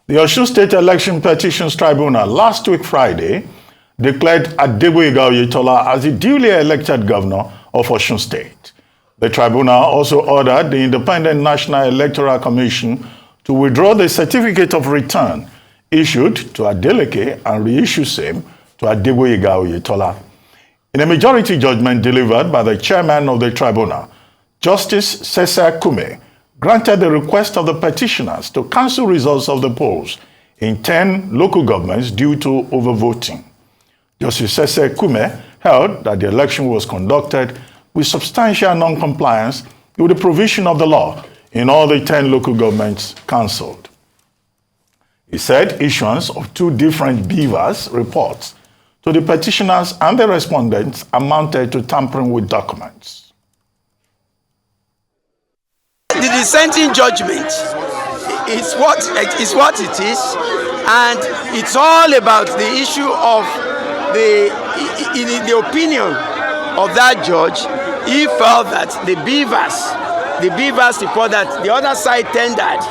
The Osun State Election Petitions Tribunal last week Friday declared Adegboyega Oyetola as the duly elected governor of Osun State. The tribunal also ordered the Independent National Electoral Commission to withdraw the certificate of return issued to Adeleke and reissue same to Adegboyega Oyetola. In a majority judgment delivered by the chairman of the tribunal, Justice Sese Kume granted the request of the petitioners to cancel results of the polls in 10 local governments due to overvoting. Justice Sese Kume held that the election was conducted with substantial non-compliance with the provision of the law in all the 10 local governments cancelled. He said issuance of 2 different beavers reports to the petitioners and the respondents amounted to tampering with documents. The dissenting judgment is what it is, and it's all about the issue of in the opinion of that judge. He felt that the beavers report that the other side tendered,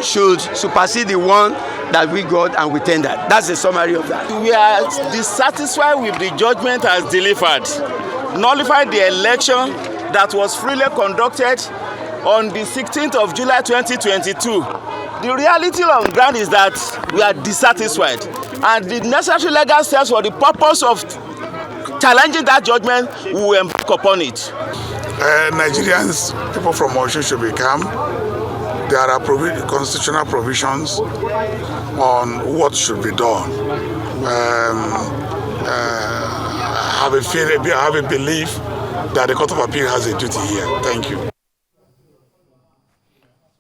should supersede the one that we got and we tendered. That's the summary of that. We are dissatisfied with the judgment as delivered, nullified the election that was freely conducted on the 16th of July 2022. The reality on the ground is that we are dissatisfied, and the necessary legal steps for the purpose of challenging that judgment, we will embark upon it. Nigerians, people from Osun should be calm. There are constitutional provisions on what should be done. I have a belief that the Court of Appeal has a duty here. Thank you.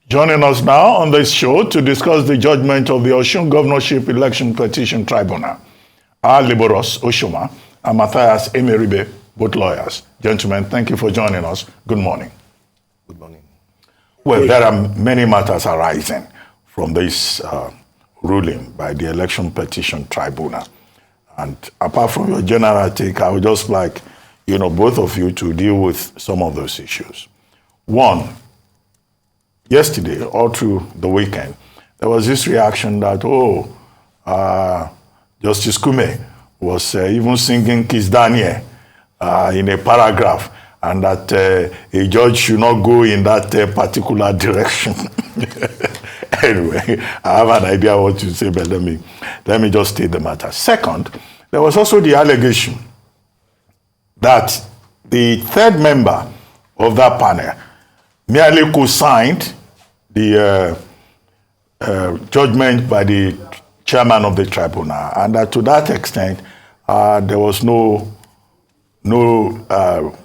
Joining us now on this show to discuss the judgment of the Osun Governorship Election Petition Tribunal are Liberos Oshoma and Matthias Emeribe, both lawyers. Gentlemen, thank you for joining us. Good morning. Good morning. Well, there are many matters arising from this ruling by the Election Petition Tribunal. And apart from your general take, I would just like, both of you to deal with some of those issues. One, yesterday, all through the weekend, there was this reaction that, Justice Kume was even singing Kiss Daniel in a paragraph, and that a judge should not go in that particular direction. Anyway, I have an idea what you say, but let me just state the matter. Second, there was also the allegation that the third member of that panel merely co-signed the judgment by the chairman of the tribunal, and that to that extent, there was no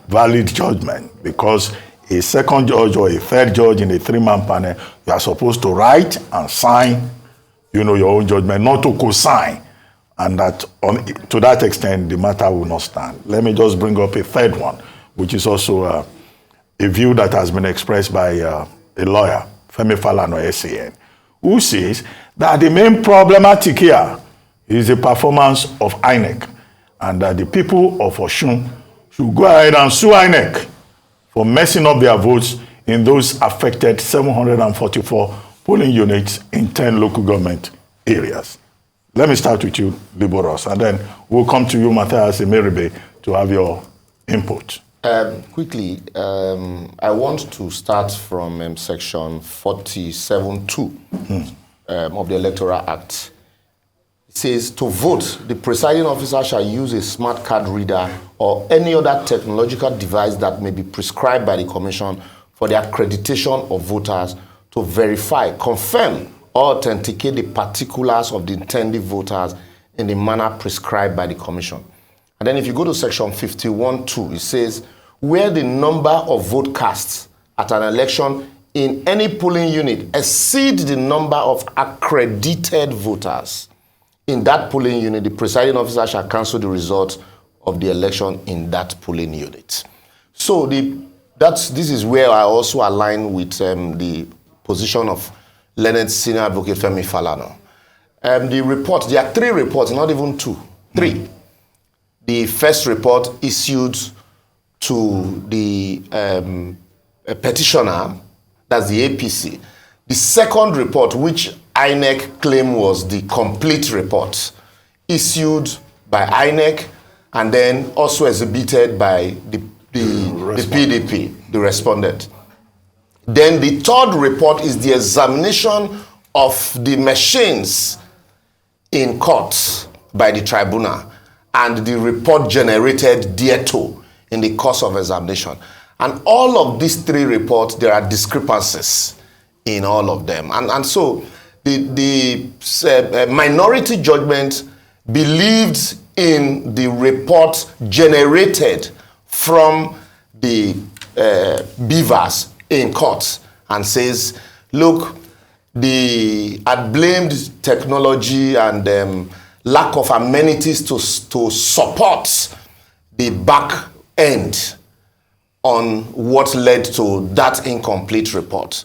valid judgment, because a second judge or a third judge in a 3-man panel, you are supposed to write and sign, your own judgment, not to co-sign, and that to that extent, the matter will not stand. Let me just bring up a third one, which is also a view that has been expressed by a lawyer, Femi Falana SAN, who says that the main problematic here is the performance of INEC, and that the people of Osun should go ahead and sue INEC for messing up their votes in those affected 744 polling units in 10 local government areas. Let me start with you, Liberos, and then we'll come to you, Matthias Emeribe, to have your input. Quickly, I want to start from section 47(2) of the Electoral Act. It says, to vote, the presiding officer shall use a smart card reader or any other technological device that may be prescribed by the Commission for the accreditation of voters to verify, confirm, or authenticate the particulars of the intended voters in the manner prescribed by the Commission. And then if you go to section 51(2), it says, where the number of vote casts at an election in any polling unit exceed the number of accredited voters in that polling unit, the presiding officer shall cancel the result of the election in that polling unit. So this is where I also align with the position of learned senior advocate Femi Falana. The report, there are 3 reports, not even 2, 3. The first report issued to the petitioner, that's the APC. The second report, which INEC claim was the complete report issued by INEC and then also exhibited by the PDP, the respondent. Then the third report is the examination of the machines in court by the tribunal and the report generated thereto in the course of examination. And all of these three reports, there are discrepancies in all of them. And so the minority judgment believed in the report generated from the beavers in court and says, look, had blamed technology and lack of amenities to support the back end on what led to that incomplete report.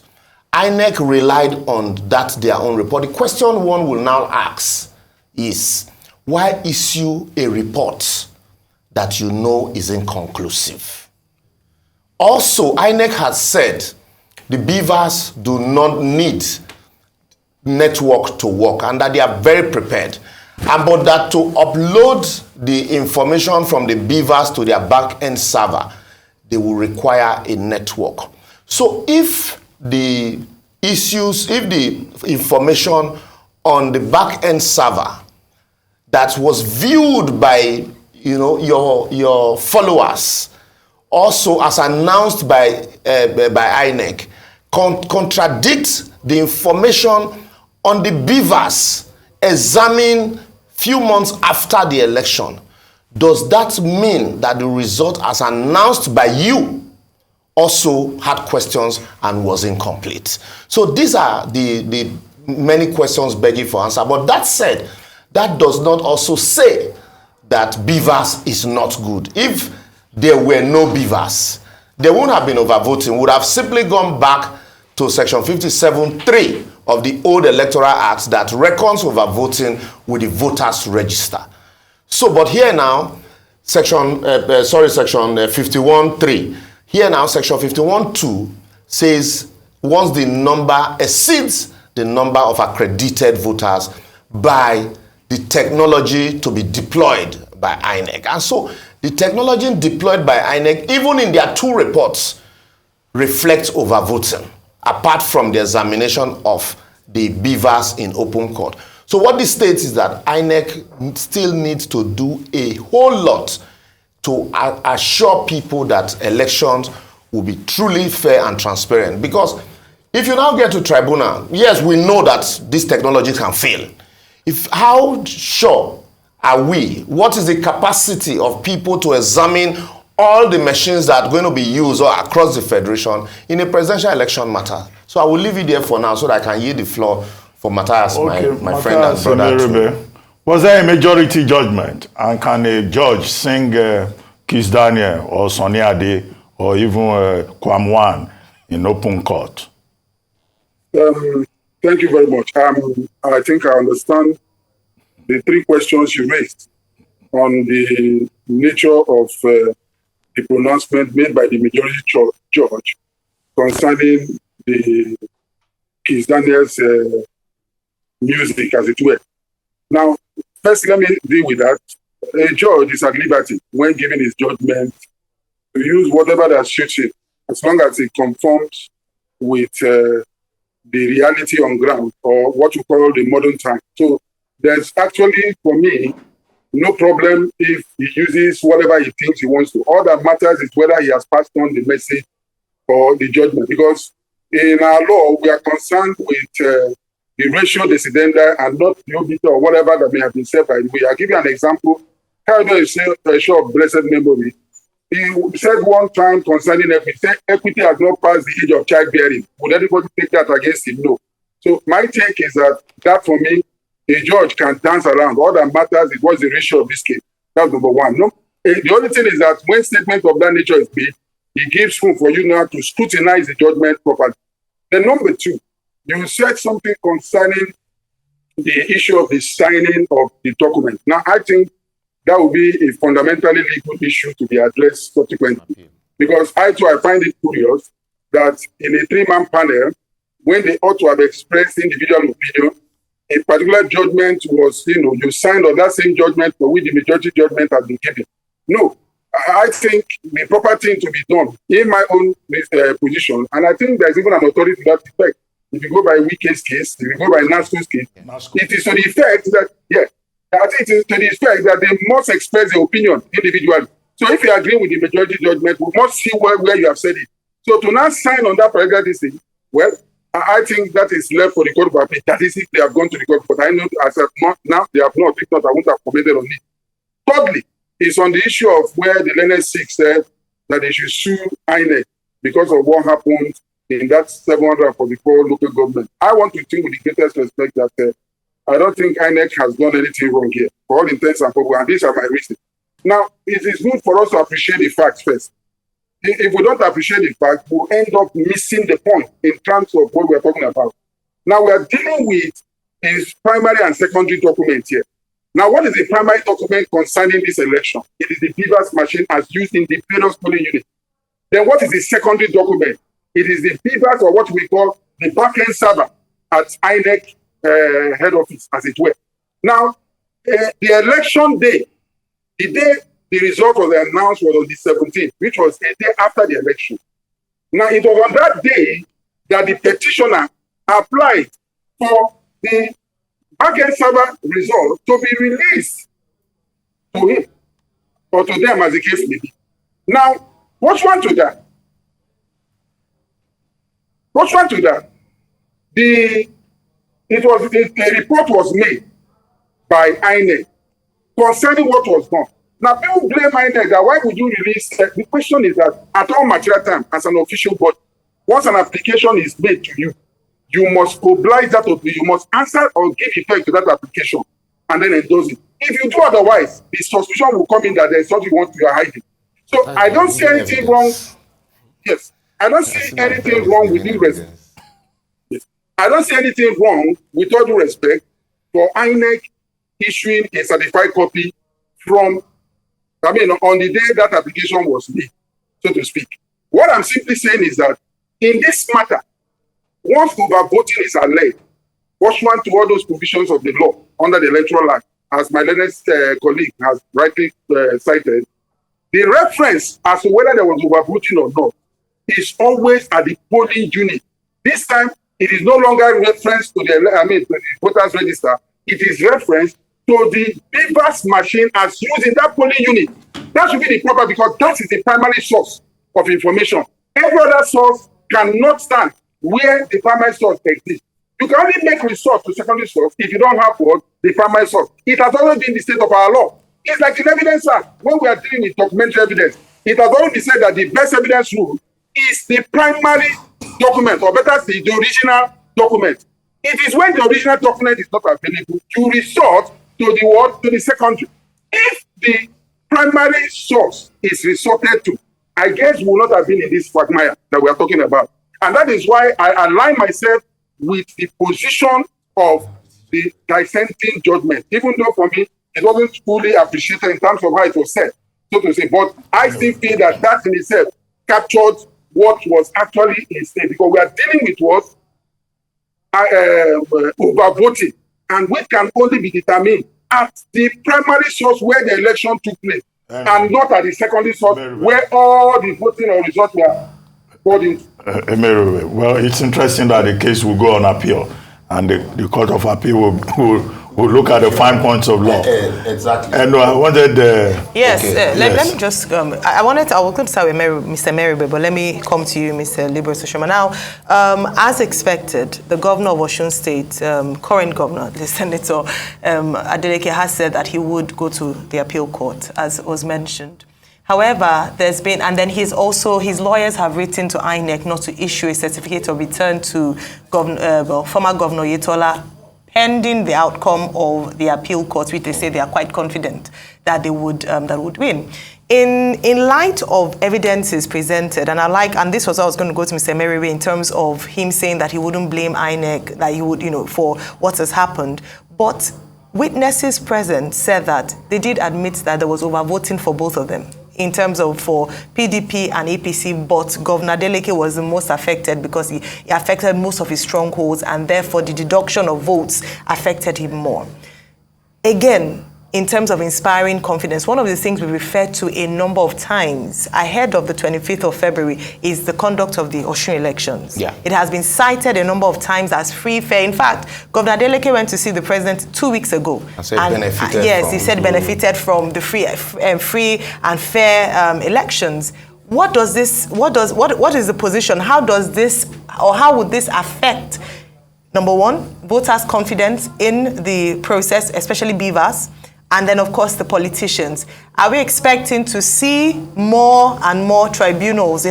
INEC relied on that their own report. The question one will now ask is, why issue a report that you know is inconclusive? Also, INEC has said the beavers do not need network to work and that they are very prepared. But that to upload the information from the beavers to their back-end server, they will require a network. So if the information on the back-end server that was viewed by your followers, also as announced by INEC, contradicts the information on the beavers examined few months after the election, does that mean that the result as announced by you also had questions and was incomplete? So these are the many questions begging for answer. But that said, that does not also say that beavers is not good. If there were no beavers, there wouldn't have been overvoting. We would have simply gone back to section 57(3) of the old Electoral Act that reckons overvoting with the voters register. So, but here now, section 51(3). Here now, section 51(2) says once the number exceeds the number of accredited voters by the technology to be deployed by INEC. And so the technology deployed by INEC, even in their two reports, reflects overvoting, apart from the examination of the beavers in open court. So what this states is that INEC still needs to do a whole lot to assure people that elections will be truly fair and transparent. Because if you now get to tribunal, yes, we know that this technology can fail. How sure are we? What is the capacity of people to examine all the machines that are going to be used or across the federation in a presidential election matter? So I will leave it there for now so that I can yield the floor for Matthias, my friend and brother. Emeribe, was there a majority judgment? And can a judge sing Kiss Daniel or Sonny Ade or even Kwamwan in open court? Thank you very much. I think I understand the three questions you raised on the nature of the pronouncement made by the majority judge concerning the Kiss Daniel's music, as it were. Now, first, let me deal with that. A judge is at liberty when giving his judgment to use whatever that suits him, as long as it conforms with the reality on ground, or what you call the modern time. So there's actually, for me, no problem if he uses whatever he thinks he wants to. All that matters is whether he has passed on the message or the judgment. Because in our law, we are concerned with the ratio decidendi and not the obiter or whatever that may have been said by the way. I'll give you an example. Herod is a show of blessed memory. He said one time concerning equity, equity has not passed the age of childbearing. Would anybody take that against him? No. So my take is that for me, a judge can dance around. All that matters is what's the ratio of this case. That's number one. No. The only thing is that when statement of that nature is made, it gives room for you now to scrutinize the judgment properly. Then number two, you said something concerning the issue of the signing of the document. Now, I think that would be a fundamentally legal issue to be addressed subsequently. Because I find it curious that in a three-man panel, when they ought to have expressed individual opinion, a particular judgment was, you signed on that same judgment for which the majority judgment has been given. No, I think the proper thing to be done in my own position, and I think there's even an authority to that effect. If you go by Wike's case, if you go by NASCO's case, it is to the effect that, I think it is to the effect that they must express their opinion individually. So if you agree with the majority judgment, we must see where you have said it. So to now sign on that particular thing, well, I think that is left for the court of appeal. That is if they have gone to the court, but I know as of now they have not. If not, I wouldn't have commented on it. Thirdly, it's on the issue of where the Learned Six said that they should sue INEC because of what happened in that 744 local government. I want to think with the greatest respect that I don't think INEC has done anything wrong here, for all intents and purposes, and these are my reasons. Now, it is good for us to appreciate the facts first. If we don't appreciate the fact, we'll end up missing the point in terms of what we're talking about. Now, we are dealing with is primary and secondary documents here. Now, what is the primary document concerning this election? It is the BVAS machine as used in the various polling unit. Then what is the secondary document? It is the BVAS, or what we call the backend server at INEC head office, as it were. Now, the election day, the day the result was announced was on the 17th, which was a day after the election. Now, it was on that day that the petitioner applied for the backend server result to be released to him or to them, as the case may be. Now, what's one to that? What's one to that? A report was made by INEC concerning what was done. Now, people blame INEC that why would you release? The question is that at all material time, as an official body, once an application is made to you, you must oblige that, you must answer or give effect to that application and then endorse it. If you do otherwise, the suspicion will come in that there's something you are hiding. So I don't see anything wrong. Yes, I don't see anything wrong with due respect. Yes. I don't see anything wrong with all due respect for INEC issuing a certified copy from, on the day that application was made, so to speak. What I'm simply saying is that in this matter, once overvoting is alleged, pursuant to all those provisions of the law under the Electoral Act, as my latest colleague has rightly cited, the reference as to whether there was overvoting or not is always at the polling unit. This time, it is no longer reference to the voters register. It is reference to the BVAS machine as used in that polling unit. That should be the proper, because that is the primary source of information. Every other source cannot stand where the primary source exists. You can only make resort to secondary source if you don't have what? The primary source. It has always been the state of our law. It's like in Evidence Act, when we are dealing with documentary evidence, it has always been said that the best evidence rule is the primary document, or better still, the original document. It is when the original document is not available, you resort to the what? To the secondary. If the primary source is resorted to, I guess we will not have been in this quagmire that we are talking about. And that is why I align myself with the position of the dissenting judgment, even though for me, it wasn't fully appreciated in terms of how it was said, so to say. But I still feel that that in itself captured what was actually in state, because we are dealing with what? Overvoting, and which can only be determined at the primary source where the election took place, and not at the secondary source where all the voting or results were poured into. Emeribe, well, it's interesting that the case will go on appeal, and the Court of Appeal will look at the fine points of law. Exactly. And I wanted... yes, let me just... I will come to start with Mr. Emeribe, but let me come to you, Mr. Oshoma. Now, as expected, the governor of Osun State, current governor, the Senator Adeleke, has said that he would go to the appeal court, as was mentioned. However, there's been, and then his lawyers have written to INEC not to issue a certificate of return to former Governor Yetola, pending the outcome of the appeal court, which they say they are quite confident that they would win. In light of evidences presented, and this was I was going to go to Mr. Emeribe in terms of him saying that he wouldn't blame INEC, that he would, for what has happened, but witnesses present said that they did admit that there was overvoting for both of them. in terms of for PDP and APC, but Governor Adeleke was the most affected because he affected most of his strongholds, and therefore the deduction of votes affected him more. Again, in terms of inspiring confidence, one of the things we referred to a number of times ahead of the 25th of February is the conduct of the Osun elections. Yeah. It has been cited a number of times as free, fair. In fact, Governor Adeleke went to see the president 2 weeks ago. And said benefited yes, he said benefited from the free and fair elections. What is the position? How does this, or how would this affect, number one, voters' confidence in the process, especially beavers, and then, of course, the politicians? Are we expecting to see more and more tribunals,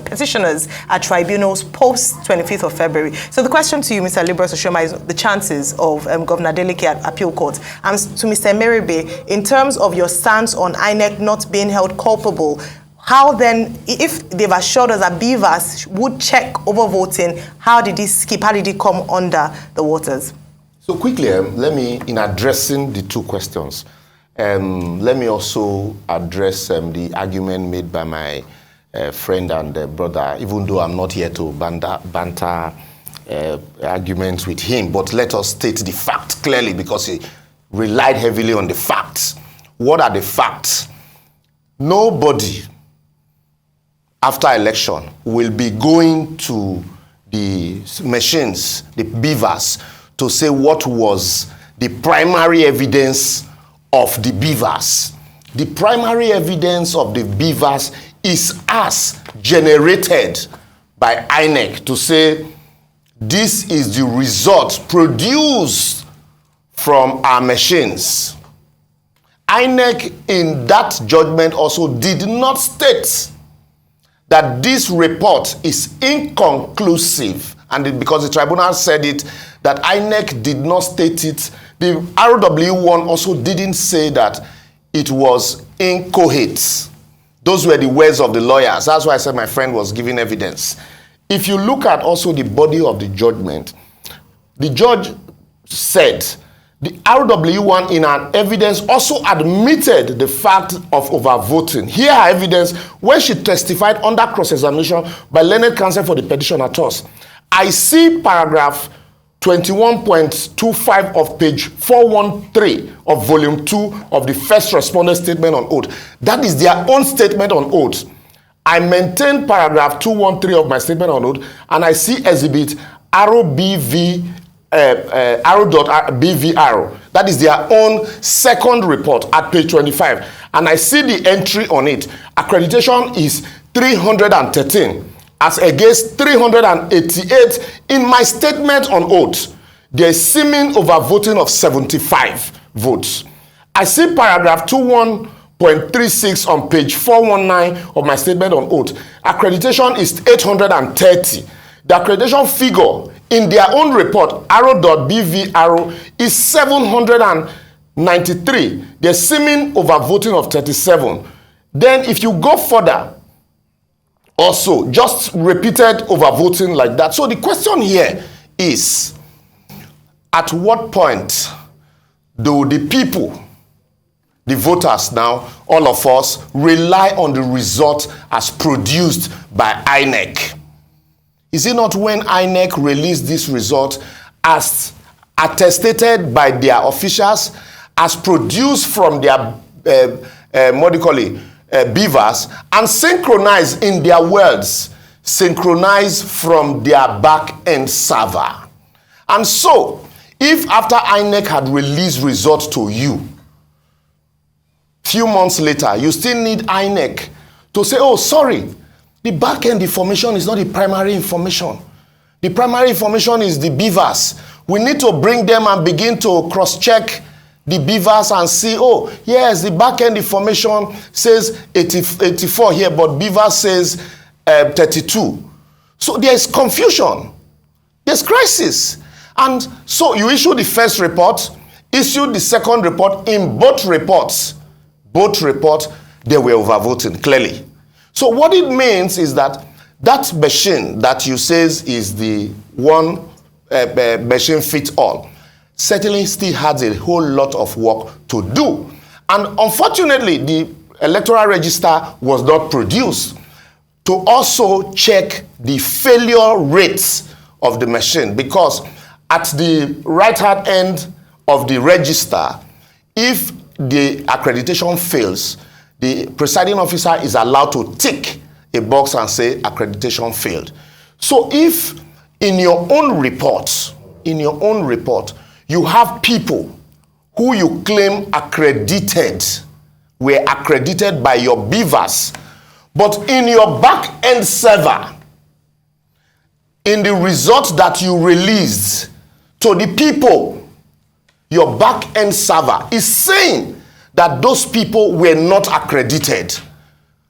petitioners at tribunals post 25th of February? So the question to you, Mr. Oshoma, is the chances of Governor Adeleke at appeal court. And to Mr. Emeribe, in terms of your stance on INEC not being held culpable, how then, if they've assured us that beavers would check over voting, how did he skip, how did he come under the waters? So quickly, let me, in addressing the two questions, let me also address the argument made by my friend and brother, even though I'm not here to banter arguments with him, but let us state the facts clearly because he relied heavily on the facts. What are the facts? Nobody after election will be going to the machines, the beavers, to say what was the primary evidence of the beavers. The primary evidence of the beavers is as generated by INEC to say this is the result produced from our machines. INEC in that judgment also did not state that this report is inconclusive, and because the tribunal said it, that INEC did not state it. The RW1 also didn't say that it was incoherent. Those were the words of the lawyers. That's why I said my friend was giving evidence. If you look at also the body of the judgment, the judge said the RW1 in an evidence also admitted the fact of overvoting. Here her evidence, when she testified under cross-examination by learned counsel for the petition at us. I see paragraph 21.25 of page 413 of volume 2 of the first respondent statement on oath. That is their own statement on oath. I maintain paragraph 213 of my statement on oath, and I see exhibit ROBV RO.BVR. That is their own second report at page 25. And I see the entry on it. Accreditation is 313 as against 388 in my statement on oath. There is seeming overvoting of 75 votes. I see paragraph 21.36 on page 419 of my statement on oath. Accreditation is 830. The accreditation figure in their own report, RO.BVR, is 793. There's seeming overvoting of 37. Then if you go further, also just repeated overvoting like that. So the question here is, at what point do the people, the voters now, all of us, rely on the result as produced by INEC? Is it not when INEC released this result as attested by their officials, as produced from their beavers, and synchronized in their words, synchronized from their back-end server? And so, if after INEC had released results to you, few months later, you still need INEC to say, oh, sorry, the back-end information is not the primary information. The primary information is the beavers. We need to bring them and begin to cross-check the beavers and see, oh, yes, the back-end information says 84 here, but beaver says 32. So there is confusion. There's crisis. And so you issue the first report, issue the second report. In both reports, they were overvoting, clearly. So what it means is that that machine that you says is the one machine fits all certainly still has a whole lot of work to do. And unfortunately, the electoral register was not produced to also check the failure rates of the machine, because at the right-hand end of the register, if the accreditation fails, the presiding officer is allowed to tick a box and say accreditation failed. So if in your own report, you have people who you claim were accredited by your beavers, but in your back-end server, in the result that you released to the people, your back-end server is saying that those people were not accredited.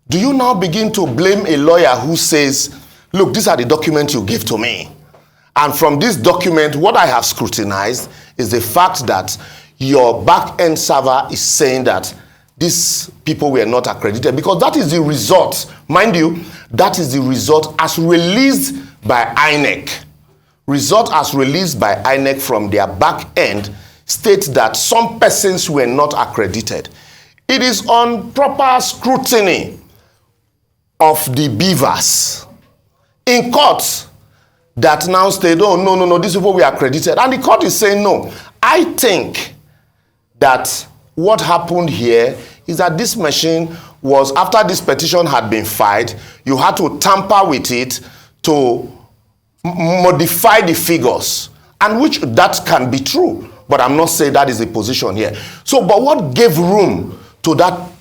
Do you now begin to blame a lawyer who says, look, these are the documents you gave to me, and from this document, what I have scrutinized is the fact that your back-end server is saying that these people were not accredited, because that is the result. Mind you, that is the result as released by INEC. Result as released by INEC from their back end states that some persons were not accredited. It is on proper scrutiny of the beavers in court that now state, oh, no, these people were accredited. And the court is saying no. I think that what happened here is that this machine was, after this petition had been filed, you had to tamper with it to modify the figures, and which that can be true, but I'm not saying that is the position here. So, but what gave room to that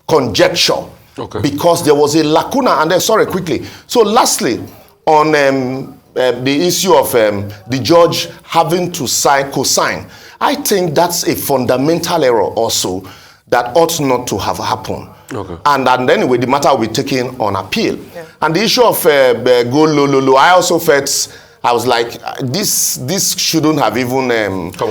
conjecture? Okay. Because there was a lacuna, and then, sorry, quickly. So lastly, on the issue of the judge having to co-sign, I think that's a fundamental error also that ought not to have happened. Okay. And anyway, the matter will be taken on appeal. Yeah. And the issue of go low, I also felt, I was like, this shouldn't have even come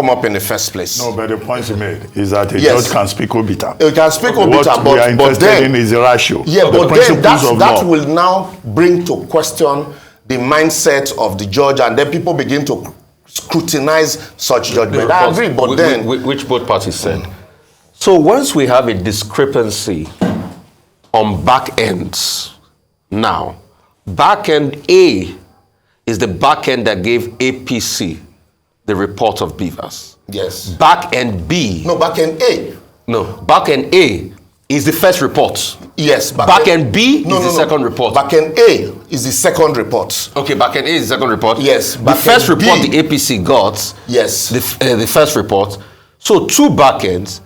up in the first place. No, but the point you made is that a judge can speak obita. It can speak obita, but we are interested in is the ratio. Yeah, but then that will now bring to question the mindset of the judge, and then people begin to scrutinize such judgment. I agree, but then which both parties said. So once we have a discrepancy on back ends, now back end A is the back end that gave APC the report of beavers. Yes. Back end B. No, back end A. No, back end A is the first report. Yes. Back end B is the second report. Back end A is the second report. Okay, back end A is the second report. Yes. The first report the APC got. Yes. The first report. So two back ends.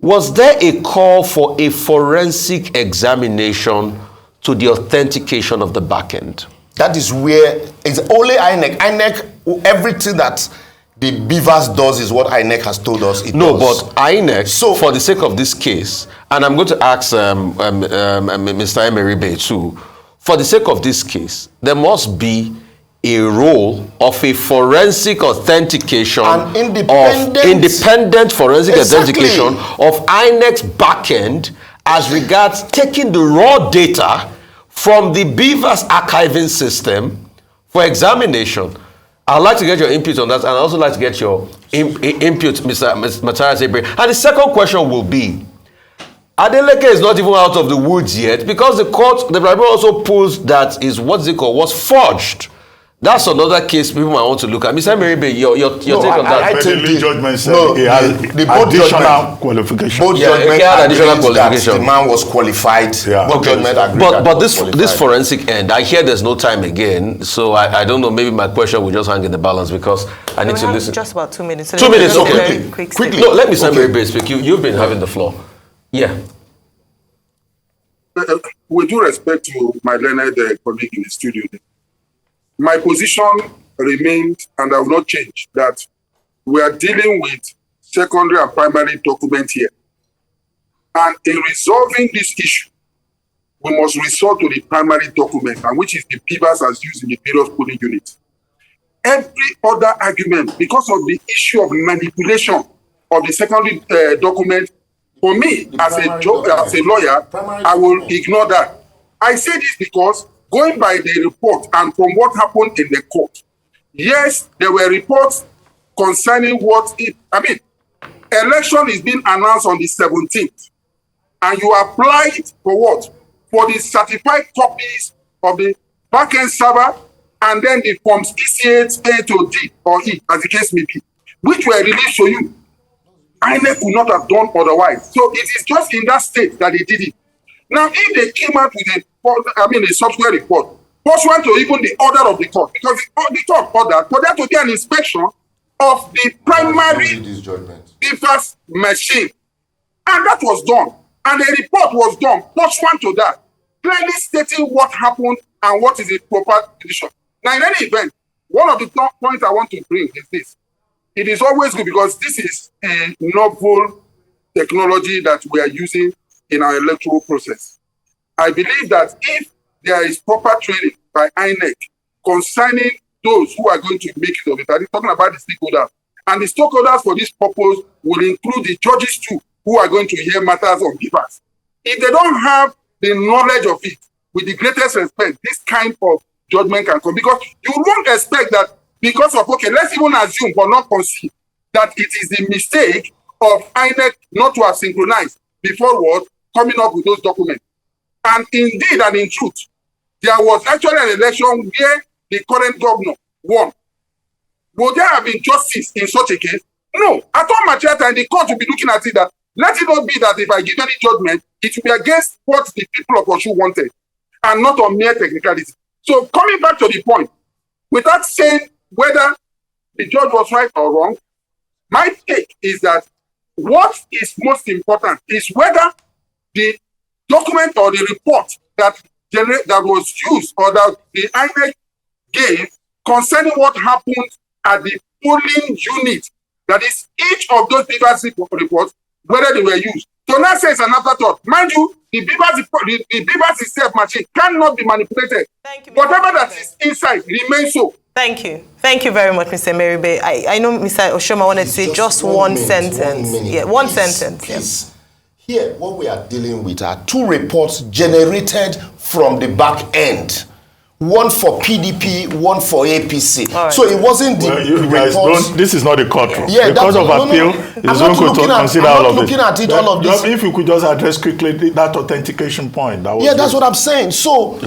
Was there a call for a forensic examination to the authentication of the back end? That is where it's only INEC. INEC, everything that the beavers does is what INEC has told us it does. But INEC, so for the sake of this case, and I'm going to ask Mr. Emeribe too, for the sake of this case, there must be a role of a forensic authentication, an independent forensic authentication of INEC's backend as regards taking the raw data from the beavers archiving system for examination. I'd like to get your input on that, and I'd also like to get your input, Mr. Matthias Ebre. And the second question will be, Adeleke is not even out of the woods yet, because the tribunal also pulls that was forged. That's another case people might want to look at. Mr. Emeribe, your take on that. I think the judgment said he has additional qualification. Both judgment additional qualification. The man was qualified. Yeah. Both judgment agreed. But this forensic end, I hear there's no time again, so I don't know. Maybe my question will just hang in the balance because I need to listen. Just about 2 minutes. So 2 minutes, so quickly. No, let Mr. Emeribe speak. You've been having the floor. Yeah. With due respect to my learned colleague in the studio, my position remains, and I will not change, that we are dealing with secondary and primary documents here. And in resolving this issue, we must resort to the primary document, and which is the beavers as used in the various polling units. Every other argument, because of the issue of manipulation of the secondary document, for me, as a lawyer, I will ignore that. I say this because going by the report and from what happened in the court, yes, there were reports concerning election is being announced on the 17th, and you applied for what? For the certified copies of the backend server, and then the forms EC8, A to D or E, as the case may be, which were released to you. INEC could not have done otherwise. So it is just in that state that they did it. Now, if they came out with a subsequent report, pursuant to even the order of the court, because the court ordered for there to be an inspection of the primary BVAS machine, and that was done, and a report was done pursuant to that, clearly stating what happened and what is the proper decision. Now, in any event, one of the points I want to bring is this. It is always good because this is a novel technology that we are using in our electoral process. I believe that if there is proper training by INEC concerning those who are going to make it of it, I'm talking about the stakeholders, and the stakeholders for this purpose will include the judges too, who are going to hear matters of givers. If they don't have the knowledge of it, with the greatest respect, this kind of judgment can come, because you won't expect that because of, okay, let's even assume but not concede that it is the mistake of INEC not to have synchronized before what coming up with those documents. And indeed and in truth, there was actually an election where the current governor won. Would there have been justice in such a case? No. At all mature time, the court will be looking at it that let it not be that if I give any judgment, it will be against what the people of Osun wanted and not on mere technicality. So coming back to the point, without saying whether the judge was right or wrong, my take is that what is most important is whether the document or the report that was used or that the INEC gave concerning what happened at the polling unit, that is each of those BVAS reports, whether they were used. So now says an afterthought. Mind you, the BVAS itself machine cannot be manipulated. Thank you, whatever that is inside remains so. Thank you. Thank you very much, Mr. Emeribe. I know Mr. Oshoma wanted to say just one sentence. One sentence. Please. Here, what we are dealing with are two reports generated from the back end. One for PDP, one for APC. Right. So it wasn't the report. This is not the courtroom. Yeah, the court of appeal is going to consider all of this. All of this. If you could just address quickly that authentication point. That's what I'm saying. So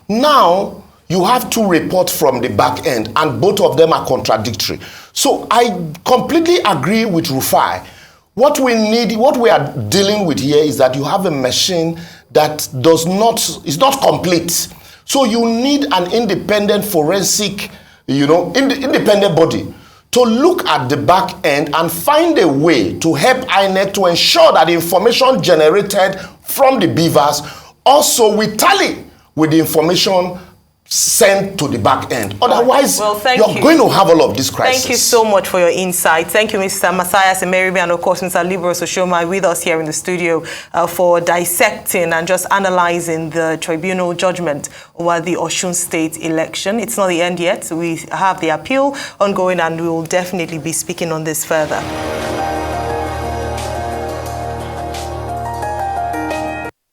now you have two reports from the back end, and both of them are contradictory. So I completely agree with Rufai. What we are dealing with here is that you have a machine that is not complete. So you need an independent forensic, independent body to look at the back end and find a way to help INEC to ensure that the information generated from the BVAS also will tally with the information sent to the back end. Otherwise, you're going to have all of this crisis. Thank you so much for your insight. Thank you, Mr. Matthias Emeribe, and of course, Mr. Libros Oshoma with us here in the studio for dissecting and just analyzing the tribunal judgment over the Osun State election. It's not the end yet. We have the appeal ongoing, and we will definitely be speaking on this further.